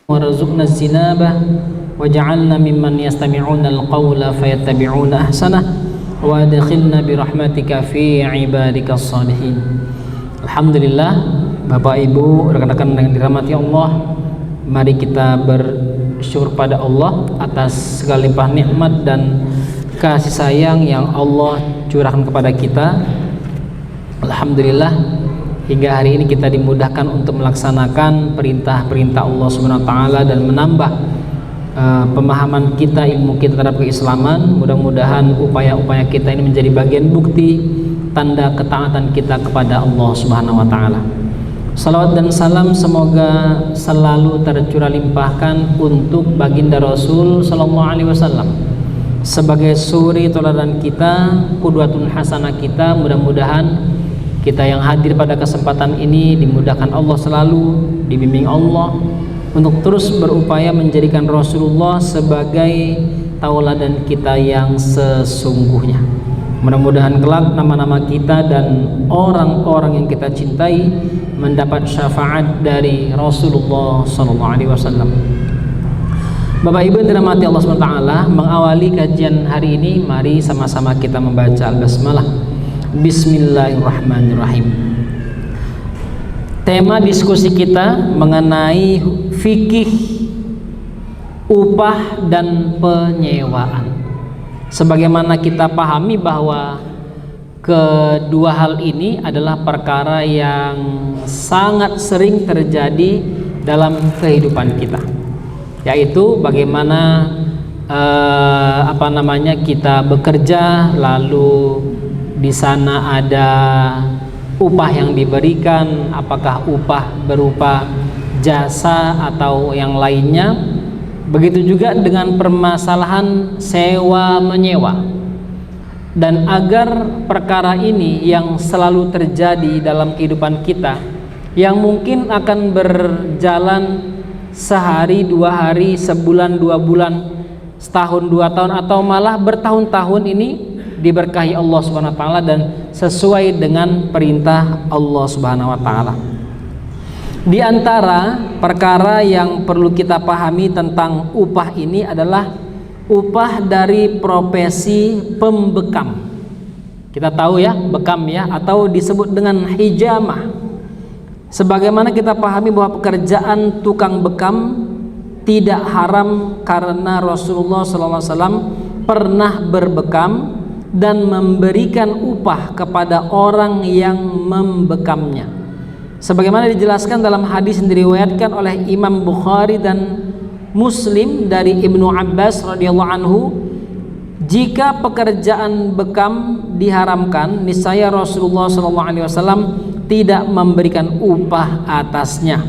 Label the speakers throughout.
Speaker 1: warzuqna zinabah waj'alna mimman yastami'una al-qawla fayattabi'una ahsanah wa adkhilna birahmatika fi ibadikas salihin. Alhamdulillah, Bapak Ibu, rekan-rekan yang dirahmati Allah, mari kita bersyukur pada Allah atas segala limpah nikmat dan kasih sayang yang Allah curahkan kepada kita. Alhamdulillah, hingga hari ini kita dimudahkan untuk melaksanakan perintah-perintah Allah Subhanahu wa taala dan menambah pemahaman kita, ilmu kita terhadap keislaman. Mudah-mudahan upaya-upaya kita ini menjadi bagian bukti tanda ketaatan kita kepada Allah Subhanahu wa taala. Salawat dan salam semoga selalu tercurah limpahkan untuk baginda Rasul sallallahu alaihi wasallam sebagai suri teladan kita, qudwatun hasanah kita. Mudah-mudahan kita yang hadir pada kesempatan ini dimudahkan Allah selalu, dibimbing Allah untuk terus berupaya menjadikan Rasulullah sebagai tauladan kita yang sesungguhnya. Mudah-mudahan kelak nama-nama kita dan orang-orang yang kita cintai mendapat syafaat dari Rasulullah SAW. Bapak Ibu yang dirahmati Allah SWT, mengawali kajian hari ini, mari sama-sama kita membaca Al-Basmalah. Bismillahirrahmanirrahim. Tema diskusi kita mengenai fikih upah dan penyewaan. Sebagaimana kita pahami bahwa kedua hal ini adalah perkara yang sangat sering terjadi dalam kehidupan kita, yaitu bagaimana kita bekerja, lalu di sana ada upah yang diberikan, apakah upah berupa jasa atau yang lainnya. Begitu juga dengan permasalahan sewa menyewa. Dan agar perkara ini yang selalu terjadi dalam kehidupan kita, yang mungkin akan berjalan sehari, 2 hari, sebulan, 2 bulan, setahun, 2 tahun, atau malah bertahun-tahun ini diberkahi Allah Subhanahu wa taala dan sesuai dengan perintah Allah Subhanahu wa taala. Di antara perkara yang perlu kita pahami tentang upah ini adalah upah dari profesi pembekam. Kita tahu ya, bekam ya, atau disebut dengan hijamah. Sebagaimana kita pahami bahwa pekerjaan tukang bekam tidak haram karena Rasulullah SAW pernah berbekam dan memberikan upah kepada orang yang membekamnya. Sebagaimana dijelaskan dalam hadis yang diriwayatkan oleh Imam Bukhari dan Muslim dari Ibnu Abbas radhiyallahu anhu, jika pekerjaan bekam diharamkan, niscaya Rasulullah SAW tidak memberikan upah atasnya.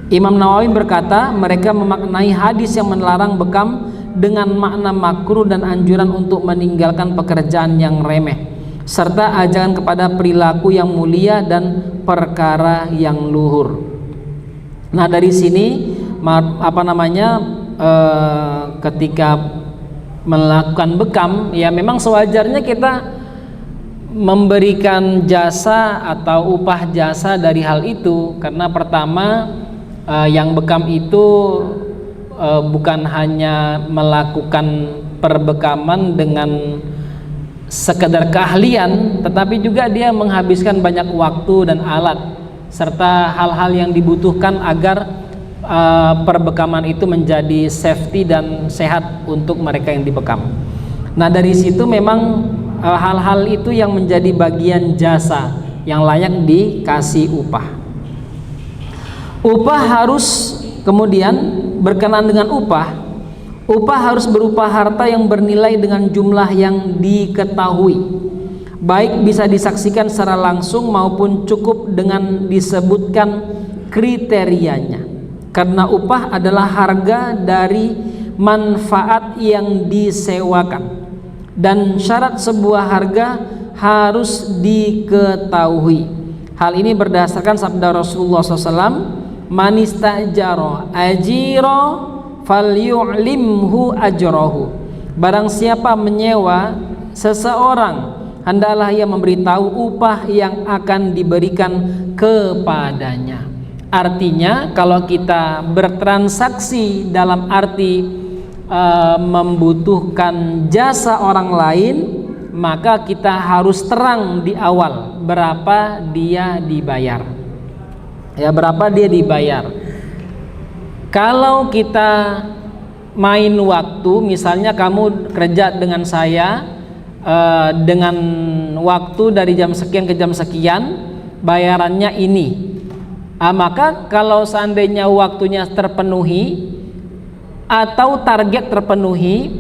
Speaker 1: Imam Nawawi berkata, mereka memaknai hadis yang melarang bekam dengan makna makruh dan anjuran untuk meninggalkan pekerjaan yang remeh, serta ajakan kepada perilaku yang mulia dan perkara yang luhur. Nah, dari sini ketika melakukan bekam, ya memang sewajarnya kita memberikan jasa atau upah jasa dari hal itu, karena pertama yang bekam itu bukan hanya melakukan perbekaman dengan sekedar keahlian, tetapi juga dia menghabiskan banyak waktu dan alat serta hal-hal yang dibutuhkan agar perbekaman itu menjadi safety dan sehat untuk mereka yang dibekam. Nah, dari situ memang hal-hal itu yang menjadi bagian jasa yang layak dikasih upah. Upah harus kemudian berkenaan dengan upah harus berupa harta yang bernilai dengan jumlah yang diketahui, baik bisa disaksikan secara langsung maupun cukup dengan disebutkan kriterianya, karena upah adalah harga dari manfaat yang disewakan dan syarat sebuah harga harus diketahui. Hal ini berdasarkan sabda Rasulullah SAW, man istajara ajira falyu'limhu ajrahu. Barang siapa menyewa seseorang, hendaklah ia memberitahu upah yang akan diberikan kepadanya. Artinya kalau kita bertransaksi dalam arti membutuhkan jasa orang lain, maka kita harus terang di awal berapa dia dibayar. Ya, berapa dia dibayar. Kalau kita main waktu, misalnya kamu kerja dengan saya dengan waktu dari jam sekian ke jam sekian, bayarannya ini. Maka kalau seandainya waktunya terpenuhi atau target terpenuhi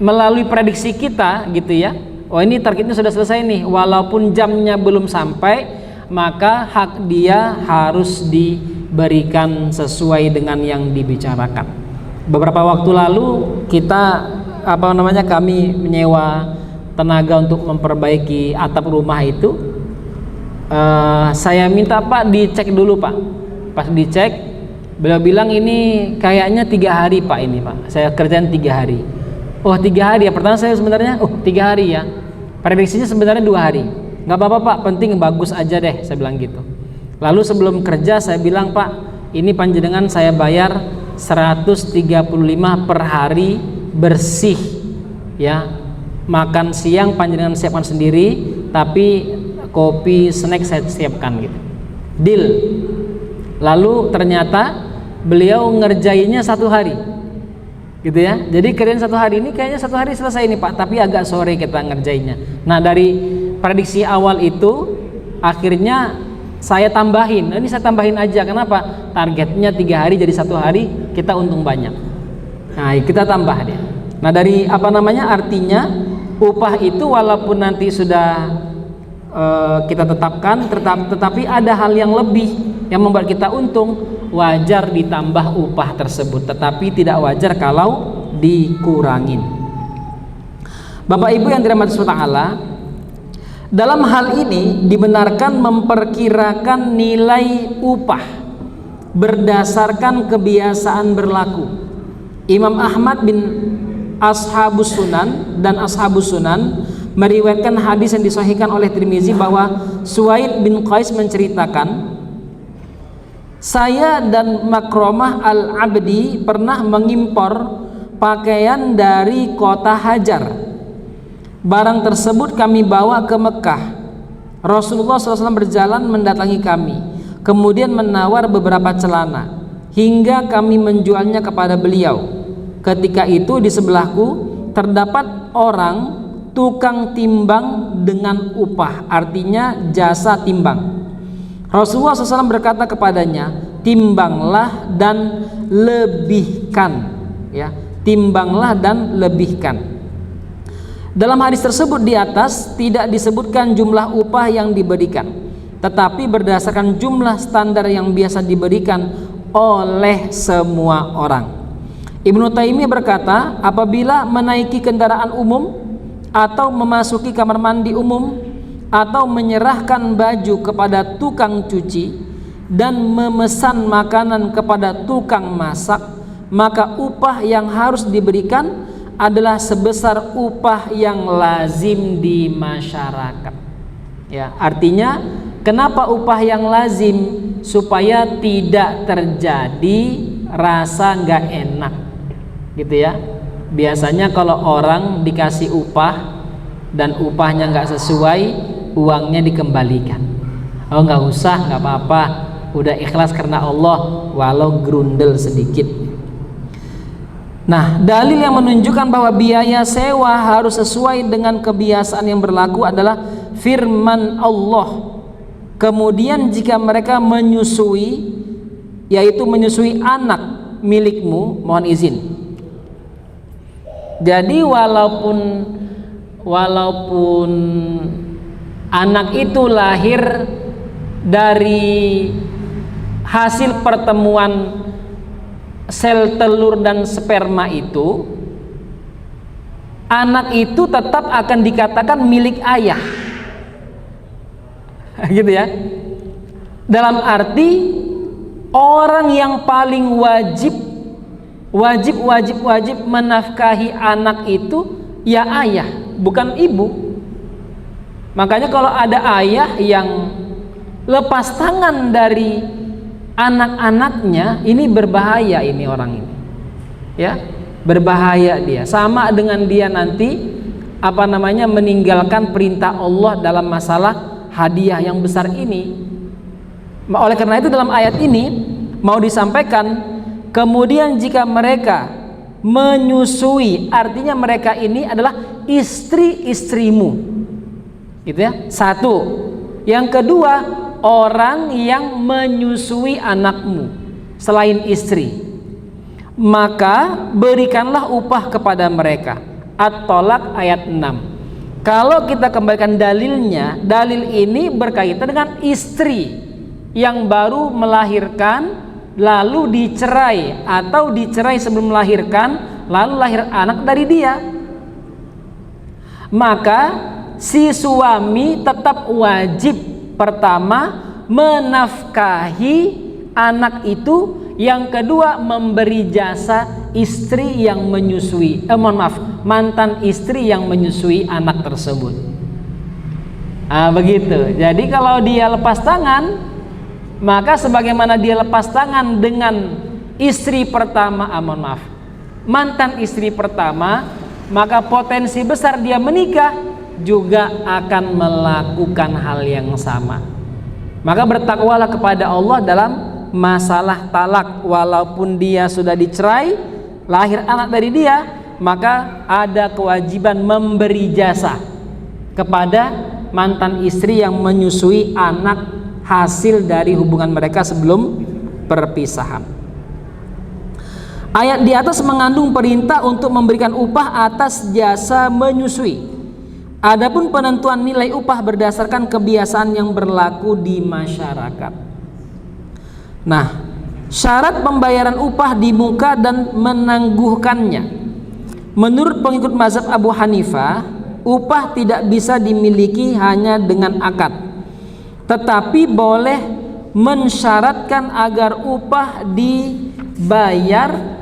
Speaker 1: melalui prediksi kita gitu ya, oh ini targetnya sudah selesai nih, walaupun jamnya belum sampai, maka hak dia harus diberikan sesuai dengan yang dibicarakan. Beberapa waktu lalu kami menyewa tenaga untuk memperbaiki atap rumah itu. Saya minta, Pak, dicek dulu, Pak. Pas dicek, beliau bilang ini kayaknya 3 hari, Pak, ini, Pak. Saya kerjain 3 hari. Oh, 3 hari ya. Pertama saya sebenarnya 3 hari ya. Prediksinya sebenarnya 2 hari. Nggak apa-apa, Pak, penting bagus aja deh, saya bilang gitu. Lalu sebelum kerja saya bilang, Pak, ini panjenengan saya bayar 135 per hari bersih ya. Makan siang panjenengan siapkan sendiri, tapi kopi, snack saya siapkan gitu. Deal. Lalu ternyata beliau ngerjainnya 1 hari gitu ya. Jadi kerjaan 1 hari ini kayaknya 1 hari selesai ini, Pak, tapi agak sore kita ngerjainnya. Nah, dari prediksi awal itu akhirnya saya tambahin. Ini saya tambahin aja, kenapa? Targetnya 3 hari jadi 1 hari, kita untung banyak. Nah, kita tambah dia. Nah, dari artinya upah itu walaupun nanti sudah kita tetapkan, tetapi ada hal yang lebih yang membuat kita untung, wajar ditambah upah tersebut, tetapi tidak wajar kalau dikurangin. Bapak Ibu yang dirahmati Allah, dalam hal ini dibenarkan memperkirakan nilai upah berdasarkan kebiasaan berlaku. Imam Ahmad bin Ashabus Sunan dan Ashabus Sunan meriwayatkan hadis yang disahihkan oleh Tirmizi bahwa Suwaid bin Qais menceritakan, saya dan Makromah al-Abdi pernah mengimpor pakaian dari kota Hajar. Barang tersebut kami bawa ke Mekah. Rasulullah SAW berjalan mendatangi kami, kemudian menawar beberapa celana hingga kami menjualnya kepada beliau. Ketika itu di sebelahku terdapat orang tukang timbang dengan upah, artinya jasa timbang. Rasulullah SAW berkata kepadanya, timbanglah dan lebihkan, ya, timbanglah dan lebihkan. Dalam hadis tersebut di atas tidak disebutkan jumlah upah yang diberikan, tetapi berdasarkan jumlah standar yang biasa diberikan oleh semua orang. Ibnu Taimiyah berkata, apabila menaiki kendaraan umum atau memasuki kamar mandi umum atau menyerahkan baju kepada tukang cuci dan memesan makanan kepada tukang masak, maka upah yang harus diberikan adalah sebesar upah yang lazim di masyarakat. Ya, artinya kenapa upah yang lazim? Supaya tidak terjadi rasa nggak enak, gitu ya. Biasanya kalau orang dikasih upah dan upahnya nggak sesuai, uangnya dikembalikan. Oh, nggak usah, nggak apa-apa, udah ikhlas karena Allah, walau grundel sedikit. Nah, dalil yang menunjukkan bahwa biaya sewa harus sesuai dengan kebiasaan yang berlaku adalah firman Allah. Kemudian jika mereka menyusui, yaitu menyusui anak milikmu, mohon izin. Jadi walaupun anak itu lahir dari hasil pertemuan sel telur dan sperma itu, anak itu tetap akan dikatakan milik ayah. Gitu ya. Dalam arti orang yang paling wajib menafkahi anak itu ya ayah, bukan ibu. Makanya kalau ada ayah yang lepas tangan dari anak-anaknya, ini berbahaya ini orang ini. Ya, berbahaya dia. Sama dengan dia nanti meninggalkan perintah Allah dalam masalah hadiah yang besar ini. Oleh karena itu dalam ayat ini mau disampaikan, kemudian jika mereka menyusui, artinya mereka ini adalah istri-istrimu, gitu ya. Satu. Yang kedua, orang yang menyusui anakmu selain istri, maka berikanlah upah kepada mereka. At-Tolak ayat 6. Kalau kita kembalikan dalilnya, dalil ini berkaitan dengan istri yang baru melahirkan lalu dicerai, atau dicerai sebelum melahirkan lalu lahir anak dari dia. Maka si suami tetap wajib pertama menafkahi anak itu, yang kedua memberi jasa istri yang menyusui, mantan istri yang menyusui anak tersebut. Begitu. Jadi kalau dia lepas tangan, maka sebagaimana dia lepas tangan dengan istri pertama, mantan istri pertama, maka potensi besar dia menikah juga akan melakukan hal yang sama. Maka bertakwalah kepada Allah dalam masalah talak. Walaupun dia sudah dicerai, lahir anak dari dia, maka ada kewajiban memberi jasa kepada mantan istri yang menyusui anak hasil dari hubungan mereka sebelum perpisahan. Ayat di atas mengandung perintah untuk memberikan upah atas jasa menyusui. Adapun penentuan nilai upah berdasarkan kebiasaan yang berlaku di masyarakat. Nah, syarat pembayaran upah di muka dan menangguhkannya. Menurut pengikut mazhab Abu Hanifah, upah tidak bisa dimiliki hanya dengan akad, tetapi boleh mensyaratkan agar upah dibayar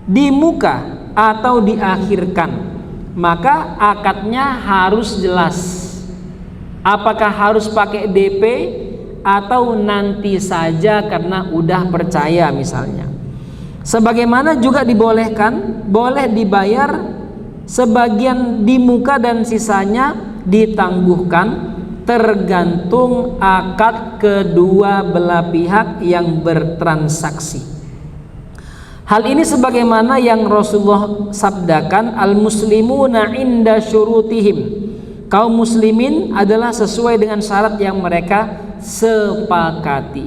Speaker 1: di muka atau diakhirkan. Maka akadnya harus jelas. Apakah harus pakai DP atau nanti saja karena udah percaya misalnya. Sebagaimana juga dibolehkan, boleh dibayar sebagian di muka dan sisanya ditangguhkan, tergantung akad kedua belah pihak yang bertransaksi. Hal ini sebagaimana yang Rasulullah sabdakan, al-muslimuna inda syurutihim. Kaum muslimin adalah sesuai dengan syarat yang mereka sepakati.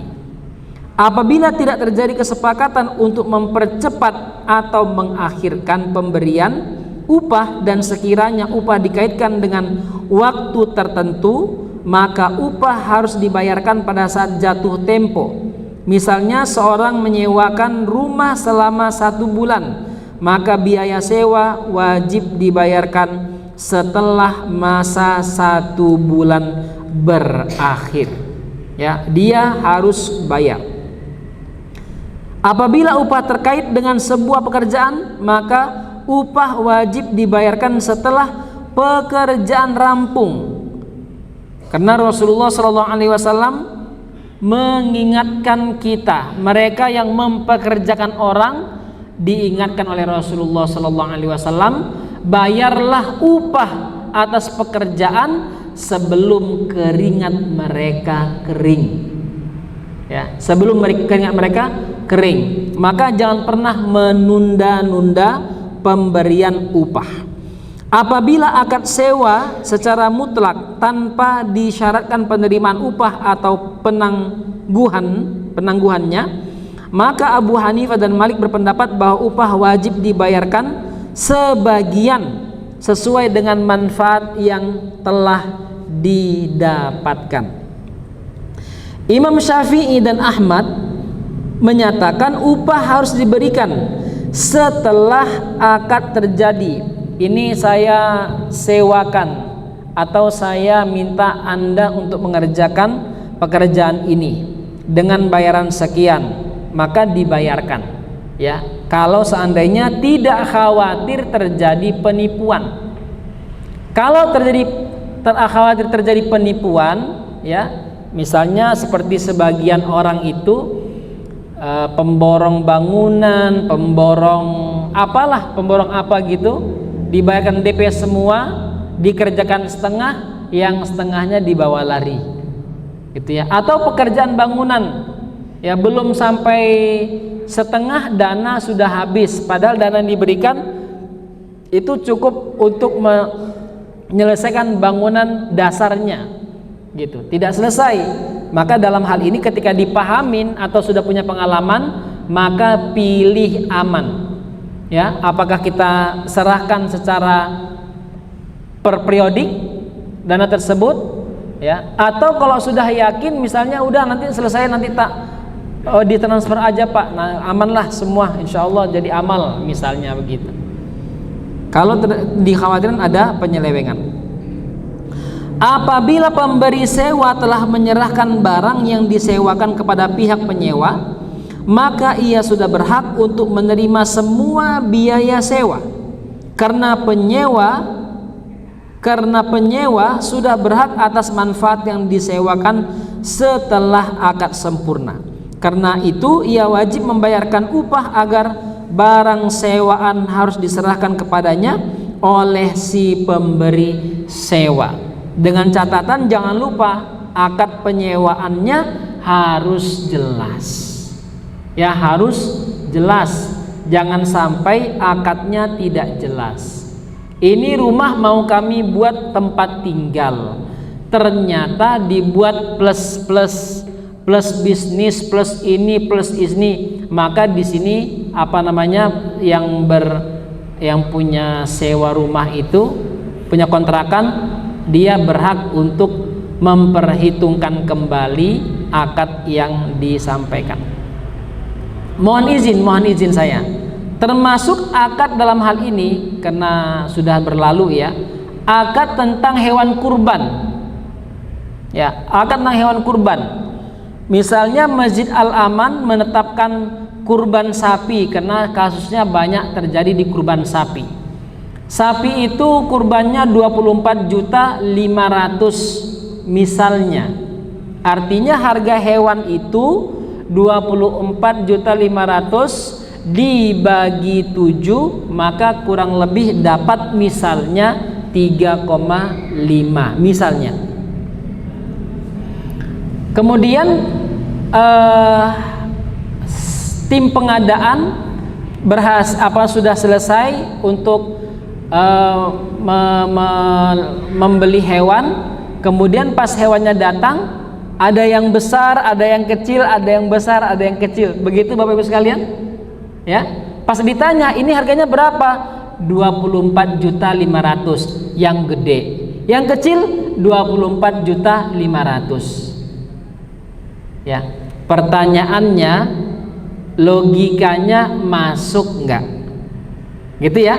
Speaker 1: Apabila tidak terjadi kesepakatan untuk mempercepat atau mengakhirkan pemberian upah, dan sekiranya upah dikaitkan dengan waktu tertentu, maka upah harus dibayarkan pada saat jatuh tempo. Misalnya seorang menyewakan rumah selama 1 bulan, maka biaya sewa wajib dibayarkan setelah masa 1 bulan berakhir. Ya, dia harus bayar. Apabila upah terkait dengan sebuah pekerjaan, maka upah wajib dibayarkan setelah pekerjaan rampung. Karena Rasulullah SAW mengingatkan kita, mereka yang mempekerjakan orang diingatkan oleh Rasulullah SAW, bayarlah upah atas pekerjaan sebelum keringat mereka kering. Ya, sebelum keringat mereka kering. Maka jangan pernah menunda-nunda pemberian upah. Apabila akad sewa secara mutlak tanpa disyaratkan penerimaan upah atau penangguhannya, maka Abu Hanifah dan Malik berpendapat bahwa upah wajib dibayarkan sebagian sesuai dengan manfaat yang telah didapatkan. Imam Syafi'i dan Ahmad menyatakan upah harus diberikan setelah akad terjadi. Ini saya sewakan atau saya minta Anda untuk mengerjakan pekerjaan ini dengan bayaran sekian, maka dibayarkan. Ya, kalau seandainya tidak khawatir terjadi penipuan. Kalau khawatir terjadi penipuan, ya, Misalnya seperti sebagian orang itu pemborong bangunan, pemborong apalah, pemborong apa gitu, dibayarkan DP semua, dikerjakan setengah, yang setengahnya dibawa lari, gitu ya. Atau pekerjaan bangunan, ya belum sampai setengah dana sudah habis, padahal dana yang diberikan itu cukup untuk menyelesaikan bangunan dasarnya, gitu, tidak selesai. Maka dalam hal ini ketika dipahamin atau sudah punya pengalaman, maka pilih aman, ya. Apakah kita serahkan secara per periodik dana tersebut, ya, atau kalau sudah yakin misalnya udah nanti selesai, nanti tak ditransfer aja Pak, nah amanlah semua, insya Allah jadi amal, misalnya begitu. Kalau dikhawatirkan ada penyelewengan. Apabila pemberi sewa telah menyerahkan barang yang disewakan kepada pihak penyewa, maka ia sudah berhak untuk menerima semua biaya sewa, karena penyewa sudah berhak atas manfaat yang disewakan setelah akad sempurna. Karena itu ia wajib membayarkan upah agar barang sewaan harus diserahkan kepadanya oleh si pemberi sewa. Dengan catatan jangan lupa akad penyewaannya harus jelas, ya, harus jelas. Jangan sampai akadnya tidak jelas. Ini rumah mau kami buat tempat tinggal, ternyata dibuat plus bisnis, plus ini, maka di sini apa namanya, yang punya sewa rumah itu, punya kontrakan, dia berhak untuk memperhitungkan kembali akad yang disampaikan. Mohon izin saya, termasuk akad dalam hal ini karena sudah berlalu, ya, akad tentang hewan kurban, ya, akad tentang hewan kurban. Misalnya Masjid Al-Aman menetapkan kurban sapi, karena kasusnya banyak terjadi di kurban sapi. Sapi itu kurbannya 24.500.000 misalnya. Artinya harga hewan itu 24.500.000 dibagi 7, maka kurang lebih dapat misalnya 3,5 misalnya. Kemudian tim pengadaan sudah selesai untuk membeli hewan. Kemudian pas hewannya datang, ada yang besar, ada yang kecil, ada yang besar, ada yang kecil. Begitu Bapak Ibu sekalian, ya. Pas ditanya ini harganya berapa, 24.500.000 yang gede, yang kecil 24.500.000. Ya, pertanyaannya, logikanya masuk enggak? Gitu ya.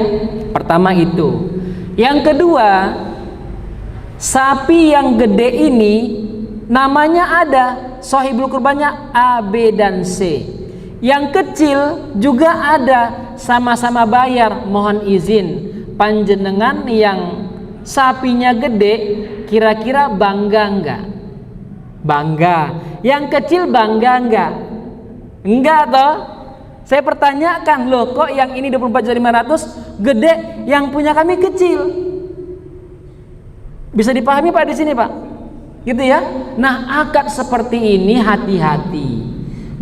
Speaker 1: Pertama itu. Yang kedua, sapi yang gede ini namanya ada, sahibul kurbannya A, B, dan C. Yang kecil juga ada, sama-sama bayar. Mohon izin, panjenengan yang sapinya gede kira-kira bangga enggak? Bangga. Yang kecil bangga enggak? Enggak toh? Saya pertanyakan, loh kok yang ini 24.500.000 gede, yang punya kami kecil? Bisa dipahami Pak di sini Pak? Gitu ya. Nah, akad seperti ini hati-hati.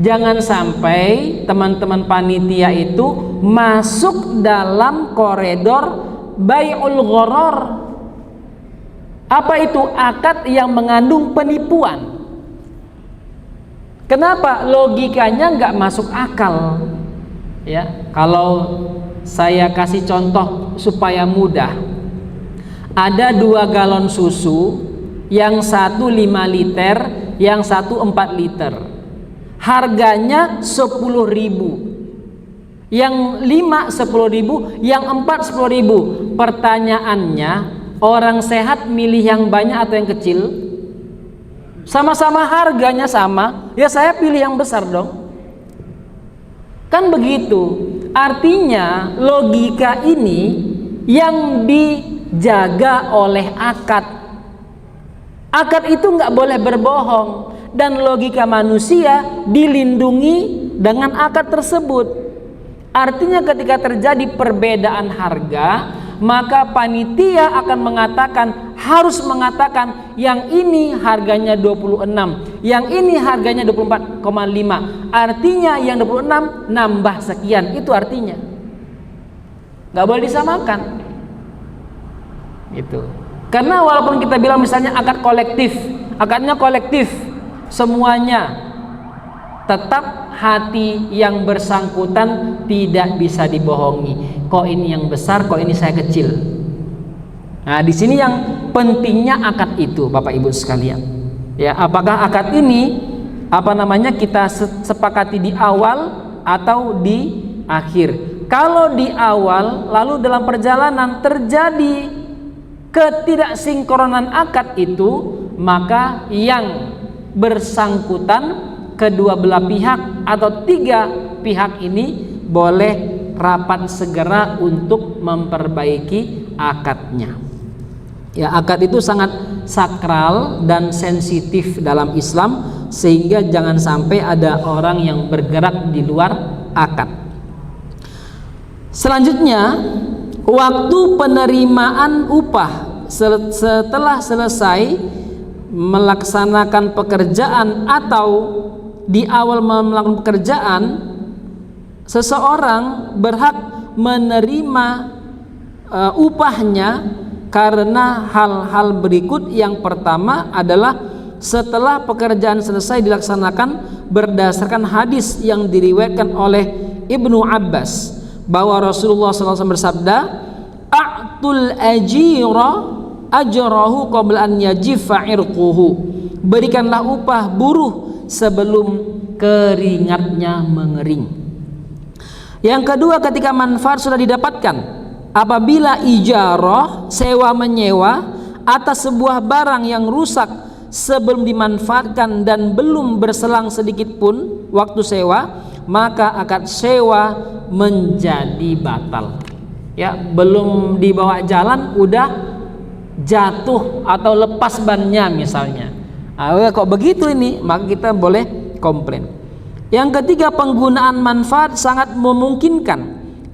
Speaker 1: Jangan sampai teman-teman panitia itu masuk dalam koridor bai'ul gharar. Apa itu? Akad yang mengandung penipuan. Kenapa? Logikanya nggak masuk akal, ya. Kalau saya kasih contoh supaya mudah, ada 2 galon susu, yang satu 5 liter, yang satu 4 liter. Harganya 10.000. Yang 5 10.000, yang 4 10.000. Pertanyaannya, orang sehat milih yang banyak atau yang kecil? Sama-sama harganya sama, ya saya pilih yang besar dong. Kan begitu. Artinya logika ini yang dijaga oleh akad. Akad itu nggak boleh berbohong, dan logika manusia dilindungi dengan akad tersebut. Artinya ketika terjadi perbedaan harga, maka panitia akan harus mengatakan yang ini harganya 26, yang ini harganya 24,5. Artinya yang 26 nambah sekian, itu artinya. Nggak boleh disamakan. Gitu. Karena walaupun kita bilang misalnya akad kolektif, akadnya kolektif semuanya, tetap hati yang bersangkutan tidak bisa dibohongi. Kok ini yang besar, kok ini saya kecil. Nah, di sini yang pentingnya akad itu, Bapak Ibu sekalian. Ya, apakah akad ini kita sepakati di awal atau di akhir? Kalau di awal, lalu dalam perjalanan terjadi ketidaksinkronan akad itu, maka yang bersangkutan, kedua belah pihak atau tiga pihak ini boleh rapat segera untuk memperbaiki akadnya. Ya, akad itu sangat sakral dan sensitif dalam Islam, sehingga jangan sampai ada orang yang bergerak di luar akad. Selanjutnya, waktu penerimaan upah setelah selesai melaksanakan pekerjaan atau di awal melakukan pekerjaan, seseorang berhak menerima upahnya karena hal-hal berikut. Yang pertama adalah setelah pekerjaan selesai dilaksanakan berdasarkan hadis yang diriwayatkan oleh Ibnu Abbas bahwa Rasulullah SAW bersabda, "A'tul ajira ajrahu qabla an yajifa irquhu." Berikanlah upah buruh sebelum keringatnya mengering. Yang kedua, ketika manfaat sudah didapatkan, apabila ijarah, sewa menyewa atas sebuah barang yang rusak sebelum dimanfaatkan dan belum berselang sedikit pun waktu sewa, maka akad sewa menjadi batal. Ya, belum dibawa jalan udah jatuh atau lepas bannya misalnya. Kok begitu ini, maka kita boleh komplain. Yang ketiga, penggunaan manfaat sangat memungkinkan,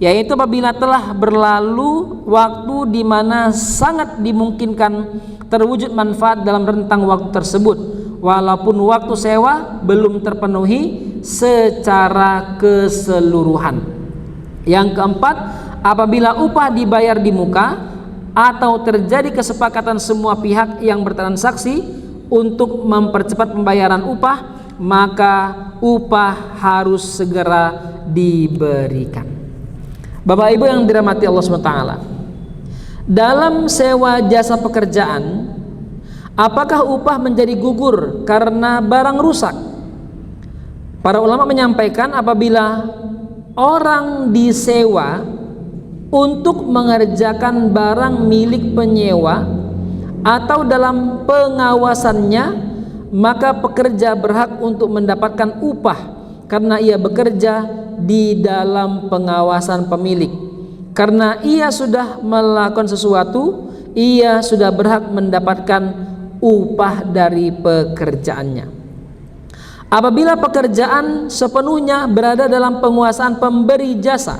Speaker 1: yaitu apabila telah berlalu waktu di mana sangat dimungkinkan terwujud manfaat dalam rentang waktu tersebut, walaupun waktu sewa belum terpenuhi secara keseluruhan. Yang keempat, apabila upah dibayar di muka atau terjadi kesepakatan semua pihak yang bertransaksi untuk mempercepat pembayaran upah, maka upah harus segera diberikan. Bapak Ibu yang dirahmati Allah SWT, dalam sewa jasa pekerjaan, apakah upah menjadi gugur karena barang rusak? Para ulama menyampaikan apabila orang disewa untuk mengerjakan barang milik penyewa atau dalam pengawasannya, maka pekerja berhak untuk mendapatkan upah karena ia bekerja di dalam pengawasan pemilik. Karena ia sudah melakukan sesuatu, ia sudah berhak mendapatkan upah dari pekerjaannya. Apabila pekerjaan sepenuhnya berada dalam penguasaan pemberi jasa,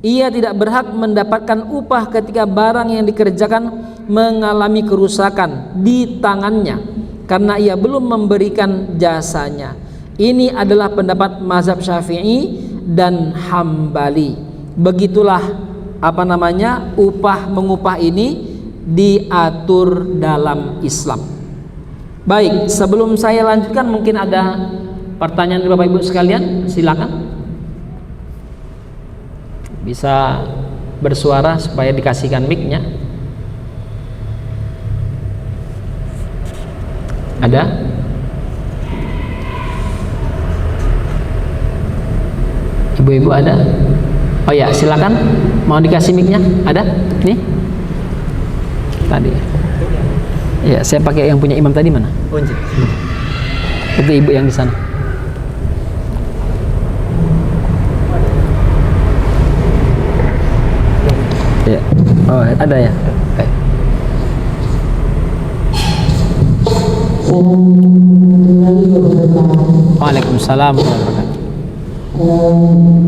Speaker 1: ia tidak berhak mendapatkan upah ketika barang yang dikerjakan mengalami kerusakan di tangannya karena ia belum memberikan jasanya. Ini adalah pendapat mazhab Syafi'i dan Hambali. Begitulah upah mengupah ini diatur dalam Islam. Baik, sebelum saya lanjutkan, mungkin ada pertanyaan dari Bapak Ibu sekalian, silakan. Bisa bersuara supaya dikasihkan mic-nya. Ada? Ibu-ibu ada? Oh ya, silakan. Mau dikasih mic-nya? Ada? Nih. Tadi. Ya, saya pakai yang punya imam tadi mana? Itu ibu yang di sana. Ya. Oh, ada ya. Baik.
Speaker 2: warahmatullahi wabarakatuh.
Speaker 1: Waalaikumsalam warahmatullahi wabarakatuh.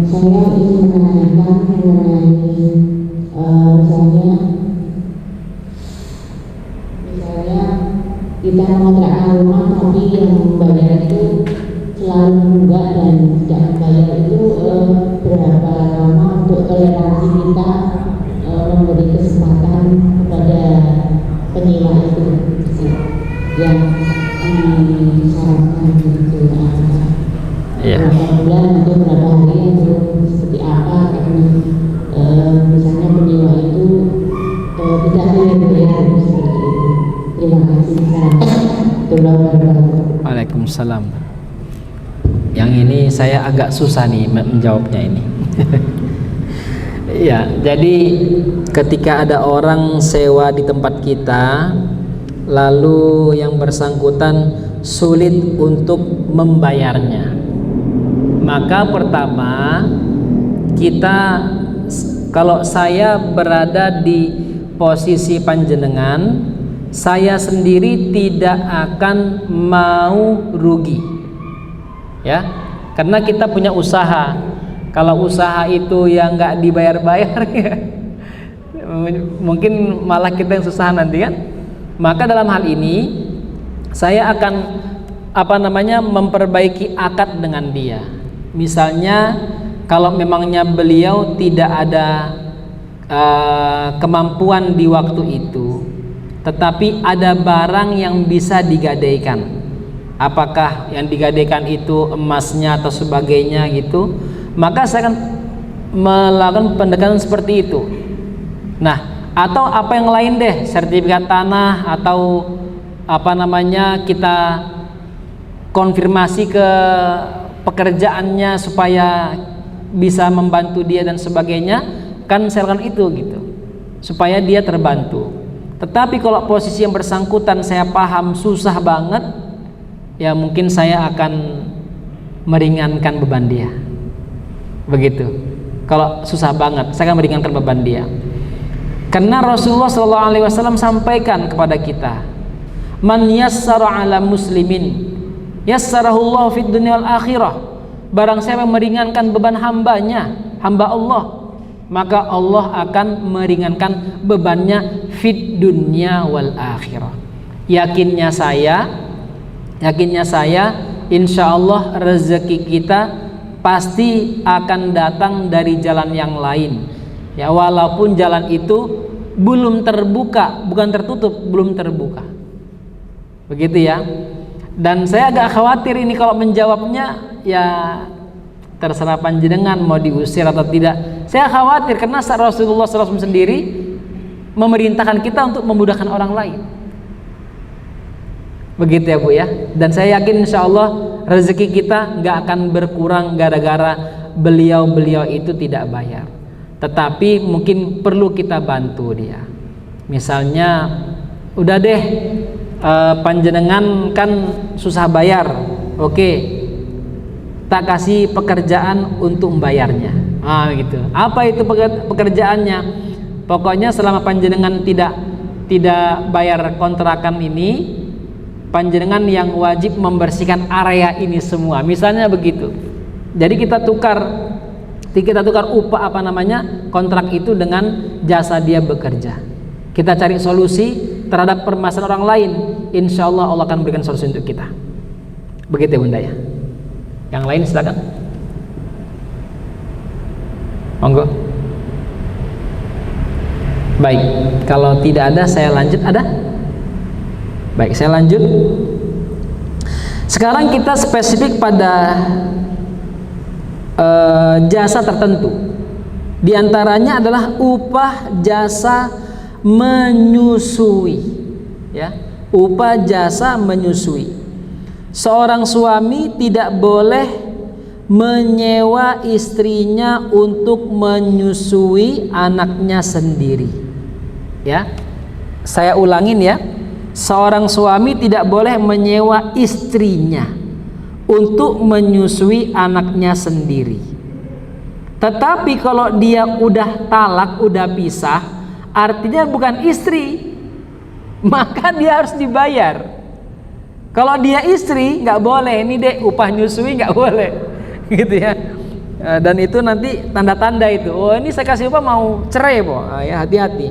Speaker 2: Saya ingin menanyakan mengenai misalnya kita mengontrak rumah tapi yang membayar itu selalu enggak dan tidak membayar itu berapa lama untuk toleransi kita memberi kesempatan kepada penyewa itu yang disarankan gitu.
Speaker 1: Iya.
Speaker 2: Berapa bulan atau berapa hari atau seperti apa, karena misalnya penyewa itu tidak bayar seperti itu. Terima kasih.
Speaker 1: Waalaikumsalam. Yang ini saya agak susah nih menjawabnya ini. Ya, jadi ketika ada orang sewa di tempat kita, lalu yang bersangkutan sulit untuk membayarnya, maka pertama kita, kalau saya berada di posisi panjenengan, saya sendiri tidak akan mau rugi, ya, karena kita punya usaha. Kalau usaha itu yang nggak dibayar-bayar, ya, mungkin malah kita yang susah nanti kan. Maka dalam hal ini saya akan memperbaiki akad dengan dia. Misalnya kalau memangnya beliau tidak ada kemampuan di waktu itu, tetapi ada barang yang bisa digadaikan, apakah yang digadaikan itu emasnya atau sebagainya gitu, maka saya akan melakukan pendekatan seperti itu. Nah, atau apa yang lain deh, sertifikat tanah atau kita konfirmasi ke pekerjaannya supaya bisa membantu dia dan sebagainya, kan saya lakukan itu gitu, supaya dia terbantu. Tetapi kalau posisi yang bersangkutan saya paham susah banget, ya mungkin saya akan meringankan beban dia. Begitu. Kalau susah banget, saya akan meringankan beban dia. Karena Rasulullah SAW sampaikan kepada kita, man yassara ala muslimin yassarahullahu fid dunya wal akhirah. Barang siapa meringankan beban hambanya, hamba Allah, maka Allah akan meringankan bebannya fid dunya wal akhirah. Yakinnya saya, insya Allah rezeki kita pasti akan datang dari jalan yang lain, ya, walaupun jalan itu belum terbuka, bukan tertutup, belum terbuka, begitu ya. Dan saya agak khawatir ini kalau menjawabnya, ya terserah panjenengan mau diusir atau tidak. Saya khawatir karena Rasulullah SAW sendiri memerintahkan kita untuk memudahkan orang lain, begitu ya Bu ya. Dan saya yakin insya Allah rezeki kita nggak akan berkurang gara-gara beliau itu tidak bayar. Tetapi mungkin perlu kita bantu dia. Misalnya, udah deh, panjenengan kan susah bayar, oke, tak kasih pekerjaan untuk membayarnya. Gitu. Apa itu pekerjaannya? Pokoknya selama panjenengan tidak bayar kontrakan ini, panjenengan yang wajib membersihkan area ini semua, misalnya begitu. Jadi kita tukar upah kontrak itu dengan jasa dia bekerja. Kita cari solusi terhadap permasalahan orang lain, insya Allah Allah akan berikan solusi untuk kita. Begitu ya Bunda ya. Yang lain silakan, monggo. Baik, kalau tidak ada saya lanjut. Ada? Baik, saya lanjut. Sekarang kita spesifik pada jasa tertentu. Di antaranya adalah upah jasa menyusui, ya, upah jasa menyusui. Seorang suami tidak boleh menyewa istrinya untuk menyusui anaknya sendiri, ya. Saya ulangin ya. Seorang suami tidak boleh menyewa istrinya untuk menyusui anaknya sendiri. Tetapi kalau dia udah talak, udah pisah, artinya bukan istri, maka dia harus dibayar. Kalau dia istri nggak boleh, ini dek upah nyusui nggak boleh, gitu ya. Dan itu nanti tanda-tanda itu. Oh ini saya kasih upah mau cerai, ya hati-hati.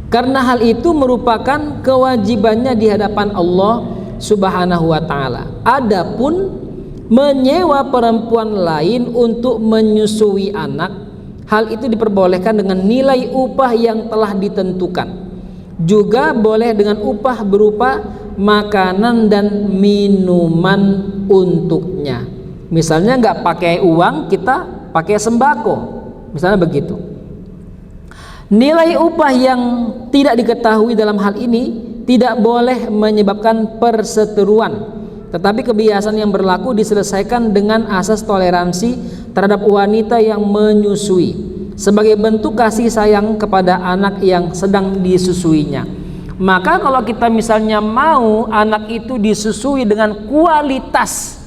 Speaker 1: Karena hal itu merupakan kewajibannya di hadapan Allah Subhanahu wa Ta'ala. Adapun menyewa perempuan lain untuk menyusui anak, hal itu diperbolehkan dengan nilai upah yang telah ditentukan. Juga boleh dengan upah berupa makanan dan minuman untuknya. Misalnya nggak pakai uang, kita pakai sembako, misalnya begitu. Nilai upah yang tidak diketahui dalam hal ini tidak boleh menyebabkan perseteruan, tetapi kebiasaan yang berlaku diselesaikan dengan asas toleransi terhadap wanita yang menyusui sebagai bentuk kasih sayang kepada anak yang sedang disusuinya. Maka kalau kita misalnya mau anak itu disusui dengan kualitas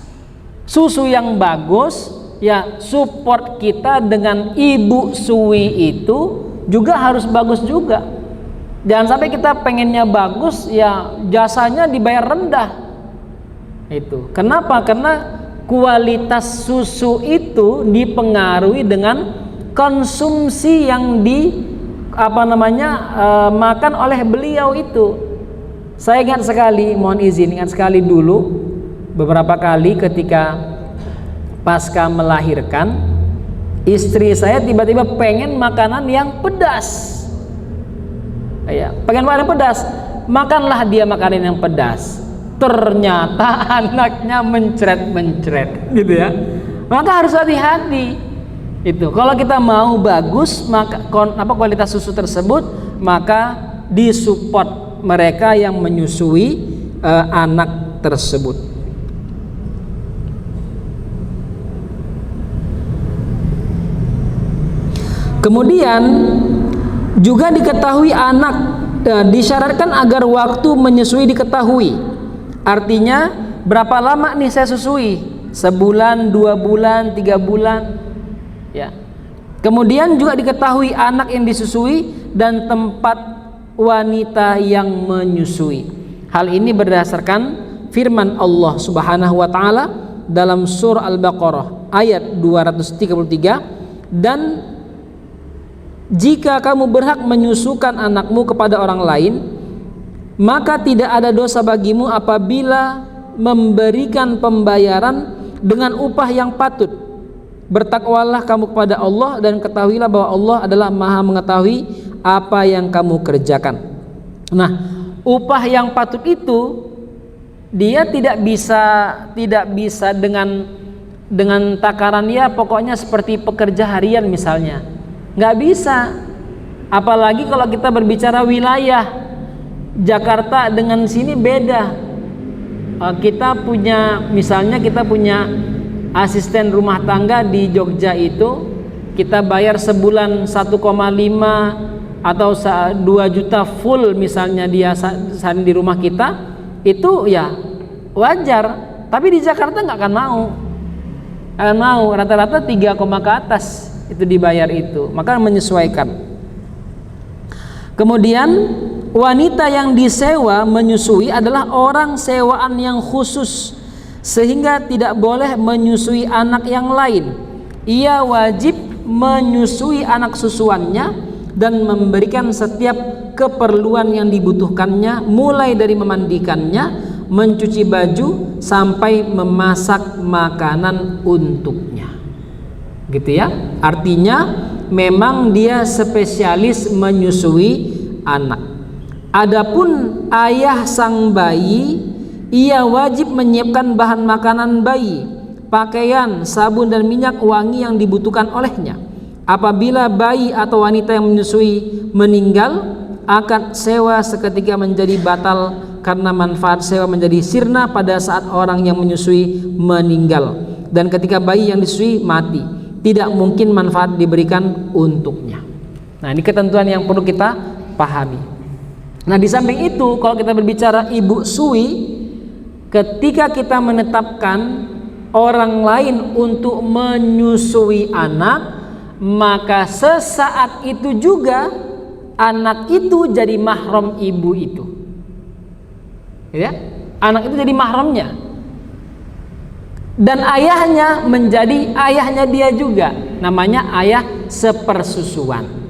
Speaker 1: susu yang bagus, ya support kita dengan ibu sui itu juga harus bagus juga. Jangan sampai kita pengennya bagus, ya jasanya dibayar rendah. Itu. Kenapa? Karena kualitas susu itu dipengaruhi dengan konsumsi yang makan oleh beliau itu. Saya ingat sekali, mohon izin, ingat sekali dulu beberapa kali ketika pasca melahirkan, istri saya tiba-tiba pengen makanan yang pedas. Ya, pengen makanan pedas, makanlah dia makanan yang pedas. Ternyata anaknya mencret-mencret, gitu ya. Maka harus hati-hati. Itu. Kalau kita mau bagus, maka kualitas susu tersebut, maka disupport mereka yang menyusui anak tersebut. Kemudian juga diketahui anak, disyaratkan agar waktu menyusui diketahui. Artinya berapa lama nih saya susui? Sebulan, 2 bulan, 3 bulan, ya. Kemudian juga diketahui anak yang disusui dan tempat wanita yang menyusui. Hal ini berdasarkan firman Allah Subhanahu wa Ta'ala dalam surah Al-Baqarah ayat 233, dan jika kamu berhak menyusukan anakmu kepada orang lain, maka tidak ada dosa bagimu apabila memberikan pembayaran dengan upah yang patut. Bertakwalah kamu kepada Allah dan ketahuilah bahwa Allah adalah Maha mengetahui apa yang kamu kerjakan. Nah, upah yang patut itu dia tidak bisa dengan takaran ya pokoknya seperti pekerja harian misalnya. Nggak bisa. Apalagi kalau kita berbicara wilayah Jakarta dengan sini beda. Kita punya asisten rumah tangga di Jogja itu kita bayar sebulan 1,5 atau 2 juta full misalnya dia di rumah kita, itu ya wajar. Tapi di Jakarta nggak akan mau, rata-rata 3, ke atas itu dibayar itu, maka menyesuaikan. Kemudian wanita yang disewa menyusui adalah orang sewaan yang khusus sehingga tidak boleh menyusui anak yang lain. Ia wajib menyusui anak susuannya dan memberikan setiap keperluan yang dibutuhkannya, mulai dari memandikannya, mencuci baju, sampai memasak makanan untuknya. Gitu ya. Artinya memang dia spesialis menyusui anak. Adapun ayah sang bayi, ia wajib menyiapkan bahan makanan bayi, pakaian, sabun dan minyak wangi yang dibutuhkan olehnya. Apabila bayi atau wanita yang menyusui meninggal, akad sewa seketika menjadi batal karena manfaat sewa menjadi sirna pada saat orang yang menyusui meninggal, dan ketika bayi yang disusui mati, tidak mungkin manfaat diberikan untuknya. Nah, ini ketentuan yang perlu kita pahami. Nah, di samping itu kalau kita berbicara ibu sui, ketika kita menetapkan orang lain untuk menyusui anak, maka sesaat itu juga anak itu jadi mahram ibu itu. Ya? anak itu jadi mahramnya. Dan ayahnya menjadi ayahnya dia juga, namanya ayah sepersusuan.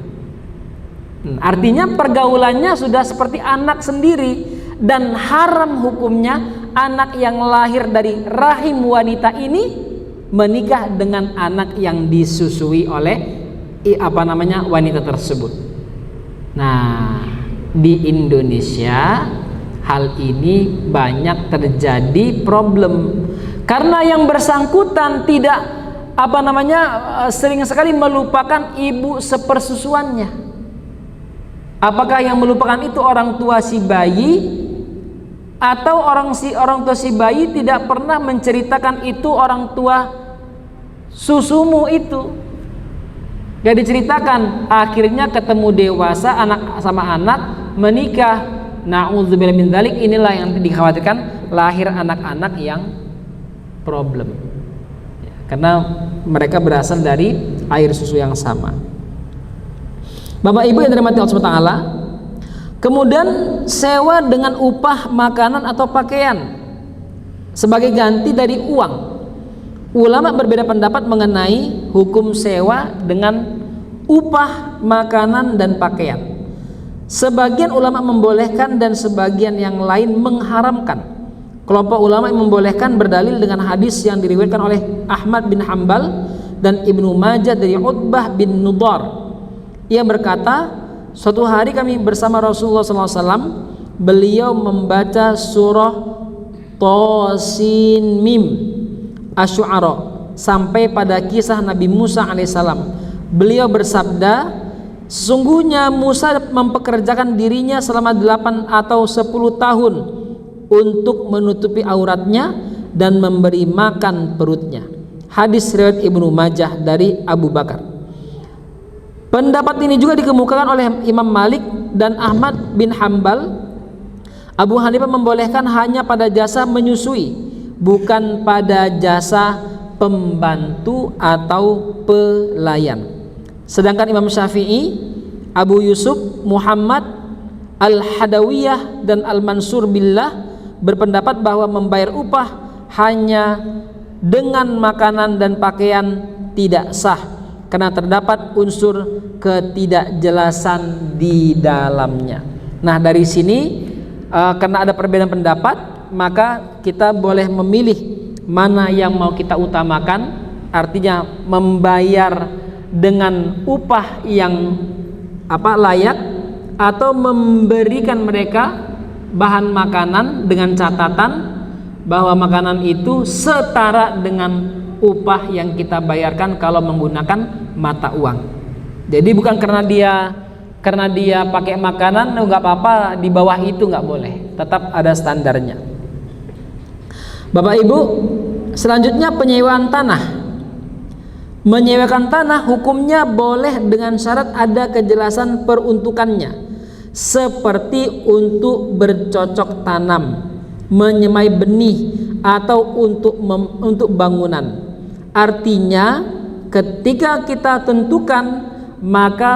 Speaker 1: Artinya pergaulannya sudah seperti anak sendiri, dan haram hukumnya anak yang lahir dari rahim wanita ini menikah dengan anak yang disusui oleh wanita tersebut. Nah, di Indonesia hal ini banyak terjadi problem karena yang bersangkutan tidak sering sekali melupakan ibu sepersusuannya. Apakah yang melupakan itu orang tua si bayi, atau orang tua si bayi tidak pernah menceritakan itu orang tua susumu itu, gak diceritakan, akhirnya ketemu dewasa anak sama anak menikah, na'udzubillah min dzalik. Inilah yang dikhawatirkan, lahir anak-anak yang problem karena mereka berasal dari air susu yang sama. Bapak Ibu yang dirahmati Allah Subhanahu wa taala, kemudian sewa dengan upah makanan atau pakaian sebagai ganti dari uang. Ulama berbeda pendapat mengenai hukum sewa dengan upah makanan dan pakaian. Sebagian ulama membolehkan dan sebagian yang lain mengharamkan. Kelompok ulama yang membolehkan berdalil dengan hadis yang diriwayatkan oleh Ahmad bin Hambal dan Ibnu Majah dari Utbah bin Nudar. Ia berkata, suatu hari kami bersama Rasulullah SAW, beliau membaca surah Tosin Mim Asy-Syu'ara sampai pada kisah Nabi Musa alaihissalam. Beliau bersabda, sesungguhnya Musa mempekerjakan dirinya selama 8 atau 10 tahun untuk menutupi auratnya dan memberi makan perutnya. Hadis riwayat Ibnu Majah dari Abu Bakar. Pendapat ini juga dikemukakan oleh Imam Malik dan Ahmad bin Hambal. Abu Hanifah membolehkan hanya pada jasa menyusui, bukan pada jasa pembantu atau pelayan. Sedangkan Imam Syafi'i, Abu Yusuf, Muhammad Al-Hadawiyah dan Al-Mansur Billah berpendapat bahwa membayar upah hanya dengan makanan dan pakaian tidak sah karena terdapat unsur ketidakjelasan di dalamnya. Nah, dari sini karena ada perbedaan pendapat, maka kita boleh memilih mana yang mau kita utamakan, artinya membayar dengan upah yang layak, atau memberikan mereka bahan makanan dengan catatan bahwa makanan itu setara dengan upah yang kita bayarkan kalau menggunakan mata uang. Jadi bukan karena dia pakai makanan nggak apa-apa, di bawah itu nggak boleh, tetap ada standarnya. Bapak Ibu, selanjutnya penyewaan tanah. Menyewakan tanah hukumnya boleh dengan syarat ada kejelasan peruntukannya, seperti untuk bercocok tanam, menyemai benih, atau untuk bangunan. Artinya ketika kita tentukan, maka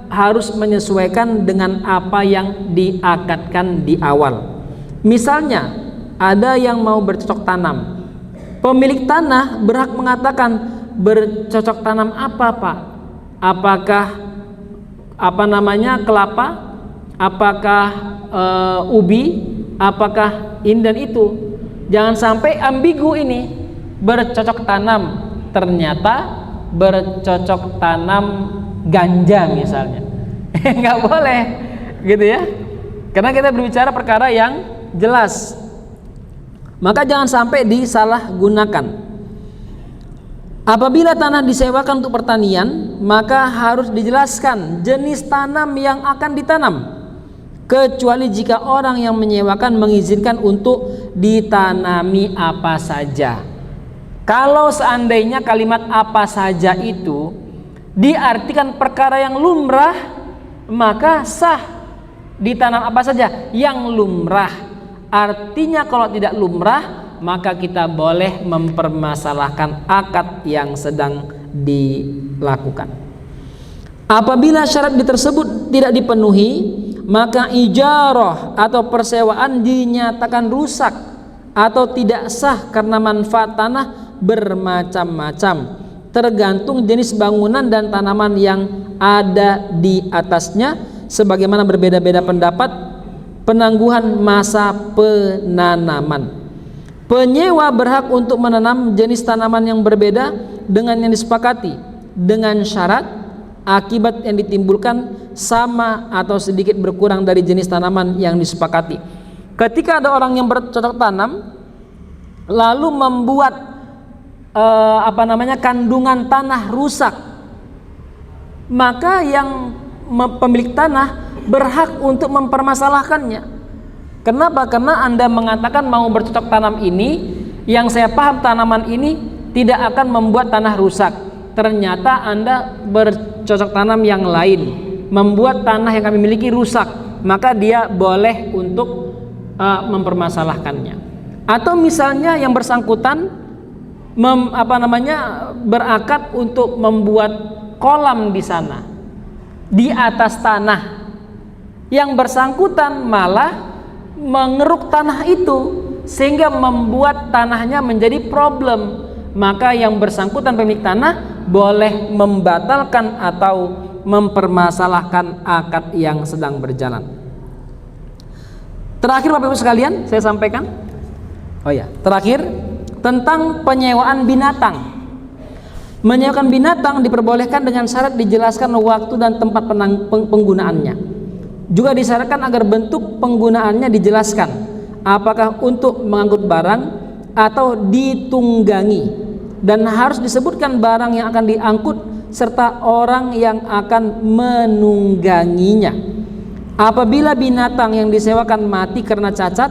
Speaker 1: harus menyesuaikan dengan apa yang diakadkan di awal. Misalnya ada yang mau bercocok tanam, pemilik tanah berhak mengatakan bercocok tanam apa Pak? Apakah kelapa? Apakah ubi? Apakah ini dan itu? Jangan sampai ambigu ini, bercocok tanam ternyata bercocok tanam ganja misalnya. Nggak boleh gitu ya, karena kita berbicara perkara yang jelas, maka jangan sampai disalahgunakan. Apabila tanah disewakan untuk pertanian, maka harus dijelaskan jenis tanam yang akan ditanam, kecuali jika orang yang menyewakan mengizinkan untuk ditanami apa saja. Kalau seandainya kalimat apa saja itu diartikan perkara yang lumrah, maka sah ditanam apa saja yang lumrah. Artinya kalau tidak lumrah, maka kita boleh mempermasalahkan akad yang sedang dilakukan. Apabila syarat tersebut tidak dipenuhi, maka ijarah atau persewaan dinyatakan rusak atau tidak sah karena manfaat tanah bermacam-macam, tergantung jenis bangunan dan tanaman yang ada di atasnya, sebagaimana berbeda-beda pendapat penangguhan masa penanaman. Penyewa berhak untuk menanam jenis tanaman yang berbeda dengan yang disepakati, dengan syarat akibat yang ditimbulkan sama atau sedikit berkurang dari jenis tanaman yang disepakati. Ketika ada orang yang bercocok tanam lalu membuat kandungan tanah rusak, maka yang pemilik tanah berhak untuk mempermasalahkannya. Kenapa? Karena Anda mengatakan mau bercocok tanam ini, yang saya paham tanaman ini tidak akan membuat tanah rusak. Ternyata Anda bercocok tanam yang lain, membuat tanah yang kami miliki rusak, maka dia boleh untuk mempermasalahkannya. Atau misalnya yang bersangkutan berakad untuk membuat kolam di sana, di atas tanah, yang bersangkutan malah mengeruk tanah itu sehingga membuat tanahnya menjadi problem, maka yang bersangkutan pemilik tanah boleh membatalkan atau mempermasalahkan akad yang sedang berjalan. Terakhir Bapak Ibu sekalian, saya sampaikan terakhir tentang penyewaan binatang. Menyewakan binatang diperbolehkan dengan syarat dijelaskan waktu dan tempat penggunaannya. Juga disyaratkan agar bentuk penggunaannya dijelaskan, apakah untuk mengangkut barang atau ditunggangi, dan harus disebutkan barang yang akan diangkut serta orang yang akan menungganginya. Apabila binatang yang disewakan mati karena cacat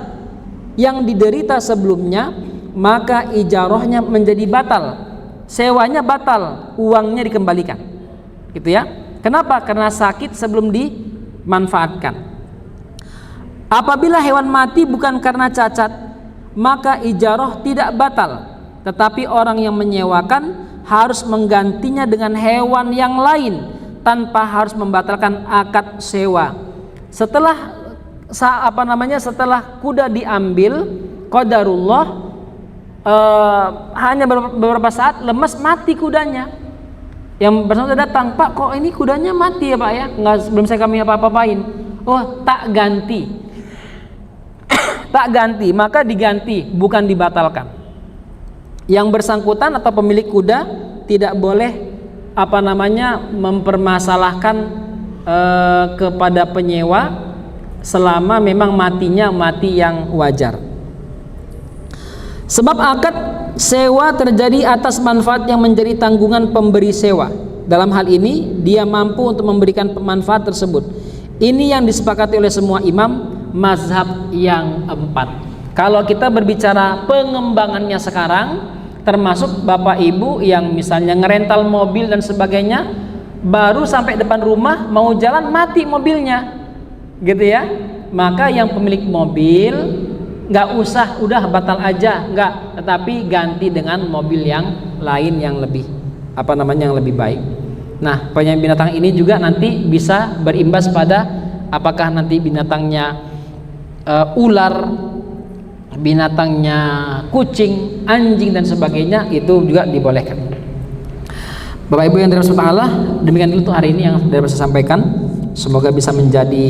Speaker 1: yang diderita sebelumnya, maka ijarahnya menjadi batal, sewanya batal, uangnya dikembalikan. Gitu ya. Kenapa? Karena sakit sebelum dimanfaatkan. Apabila hewan mati bukan karena cacat, maka ijarah tidak batal, tetapi orang yang menyewakan harus menggantinya dengan hewan yang lain tanpa harus membatalkan akad sewa. Setelah kuda diambil, qadarullah, hanya beberapa saat lemas mati kudanya. Yang bersangkutan datang, Pak, kok ini kudanya mati ya Pak ya? Belum saya kami apa-apain. Oh, tak ganti. Tak ganti, maka diganti, bukan dibatalkan. Yang bersangkutan atau pemilik kuda tidak boleh mempermasalahkan kepada penyewa selama memang matinya mati yang wajar. Sebab akad sewa terjadi atas manfaat yang menjadi tanggungan pemberi sewa. Dalam hal ini dia mampu untuk memberikan manfaat tersebut. Ini yang disepakati oleh semua imam mazhab yang 4. Kalau kita berbicara pengembangannya sekarang, termasuk Bapak Ibu yang misalnya ngerental mobil dan sebagainya, baru sampai depan rumah mau jalan mati mobilnya, gitu ya, maka yang pemilik mobil nggak usah, udah batal aja, nggak, tetapi ganti dengan mobil yang lain yang lebih yang lebih baik. Nah, penyayang binatang ini juga nanti bisa berimbas pada apakah nanti binatangnya ular, binatangnya kucing, anjing dan sebagainya, itu juga dibolehkan. Bapak Ibu yang dirahmati Allah, demikian dulu untuk hari ini yang dapat saya sampaikan. Semoga bisa menjadi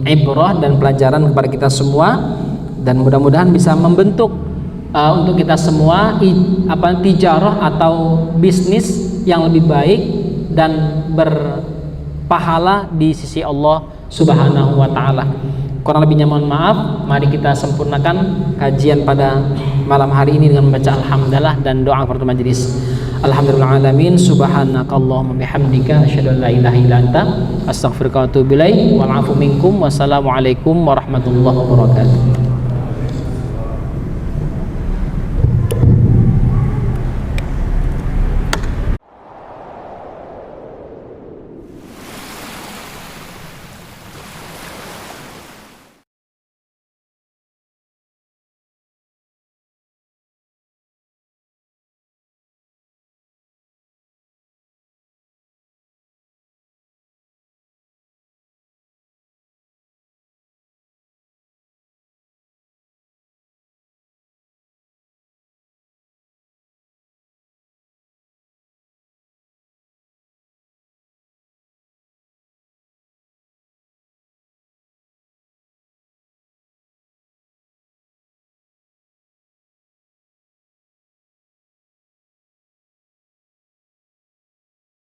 Speaker 1: ibrah dan pelajaran kepada kita semua, dan mudah-mudahan bisa membentuk untuk kita semua tijarah atau bisnis yang lebih baik dan berpahala di sisi Allah Subhanahu wa taala. Kurang lebihnya mohon maaf. Mari kita sempurnakan kajian pada malam hari ini dengan membaca alhamdulillah dan doa kepada majelis. Alhamdulillahalamin, subhanakallahumma bihamdika asyhadu an la ilaha illa anta astaghfiruka wa atubu ilaik. Wal afu minkum, wassalamualaikum warahmatullahi wabarakatuh.